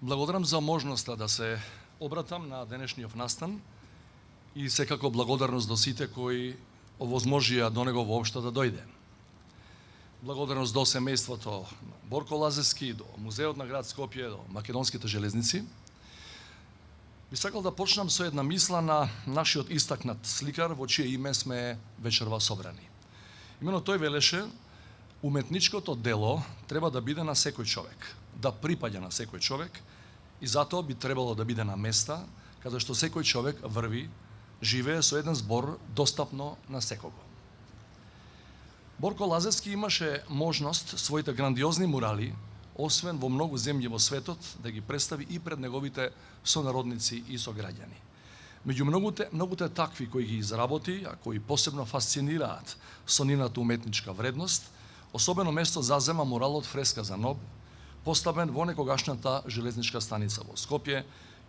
Благодарам за можноста да се обратам на денешниот настан и секако благодарност до сите кои овозможија до него воопшто да дојде. Благодарност до семејството Борко Лазевски, до Музеот на град Скопје, до Македонските железници. Би сакал да почнам со една мисла на нашиот истакнат сликар, во чие име сме вечерва собрани. Имено тој велеше: уметничкото дело треба да биде на секој човек, да припаѓа на секој човек, и затоа би требало да биде на места каде што секој човек врви, живее со еден збор достапно на секого. Борко Лазевски имаше можност своите грандиозни мурали, освен во многу земји во светот, да ги представи и пред неговите сонародници и сограѓани. Меѓу многуте такви кои ги изработи, а кои посебно фасцинираат со нивната уметничка вредност, особено место зазема муралот Фреска за ноб, поставен во некогашната железничка станица во Скопје,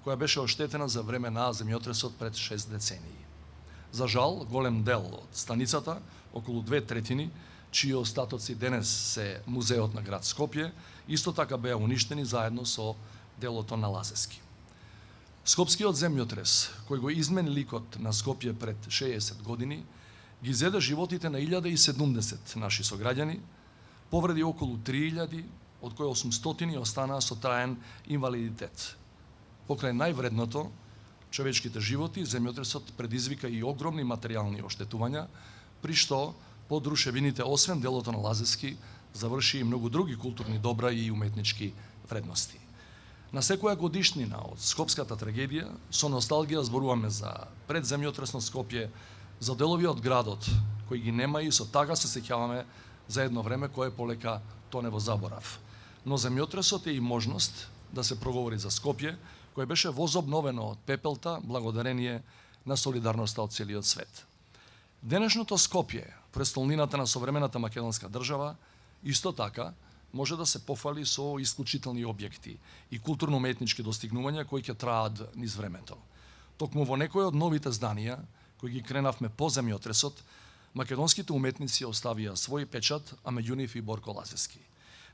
која беше оштетена за време на земјотресот пред 6 децении. За жал, голем дел од станицата, околу 2/3, чии остатоци денес се Музеот на град Скопје, исто така беа уништени заедно со делото на Лазевски. Скопскиот земјотрес, кој го измени ликот на Скопје пред 60 години, ги зеде животите на 1070 наши сограѓани, повреди околу 3000, од кои 800 останаа со траен инвалидитет. Покрај највредното, човечките животи, земјотресот предизвика и огромни материјални оштетувања, при што под рушевините, освен делото на Лазевски, заврши и многу други културни добра и уметнички вредности. На секоја годишнина од скопската трагедија, со носталгија зборуваме за предземјотресно Скопје, за делови од градот кои ги нема, и со тага се сеќаваме за едно време кое полека тоне во заборав. Но земјотресот е и можност да се проговори за Скопје, кој беше возобновено од пепелта благодарение на солидарноста од целиот свет. Денешното Скопје, престолнината на современата македонска држава, исто така може да се пофали со исклучителни објекти и културно-уметнички достигнувања кои ќе траат низ времето. Токму во некои од новите зданија, кои ги кренавме по земјотресот, македонските уметници оставија свој печат, а меѓу нив и Борко Лазевски.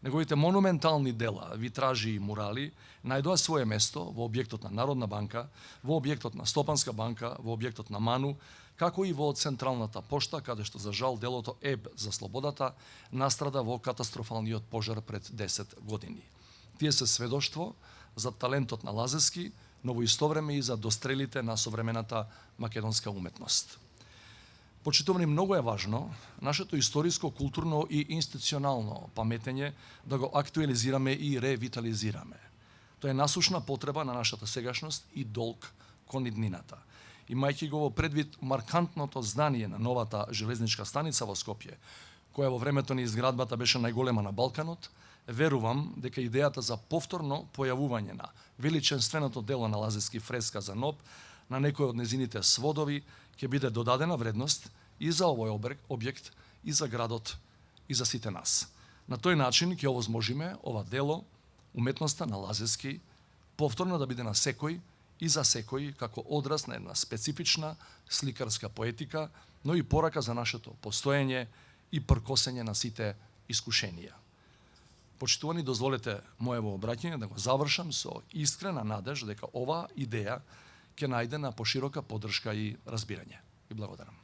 Неговите монументални дела, витражи и мурали најдоа свое место во објектот на Народна банка, во објектот на Стопанска банка, во објектот на МАНУ, како и во Централната пошта, каде што за жал делото ЕБ за слободата настрада во катастрофалниот пожар пред 10 години. Тие се сведоштво за талентот на Лазевски, но во исто време и за дострелите на современата македонска уметност. Почитувани, многу е важно нашето историско, културно и институционално паметење да го актуализираме и ревитализираме. Тоа е насушна потреба на нашата сегашност и долг кон иднината. Имајќи го во предвид маркантното здание на новата железничка станица во Скопје, која во времето на изградбата беше најголема на Балканот, верувам дека идејата за повторно појавување на величенственото дело на Лазевски Фреска за ноб на некој од незините сводови ќе биде додадена вредност и за овој објект, и за градот, и за сите нас. На тој начин ќе овозможиме ова дело, уметноста на Лазевски, повторно да биде на секој и за секој како одраз на една специфична сликарска поетика, но и порака за нашето постоење и пркосење на сите искушенија. Почитувани, дозволете моево обраќање да го завршам со искрена надеж дека оваа идеја ќе најде на поширока поддршка и разбирање. И благодарам.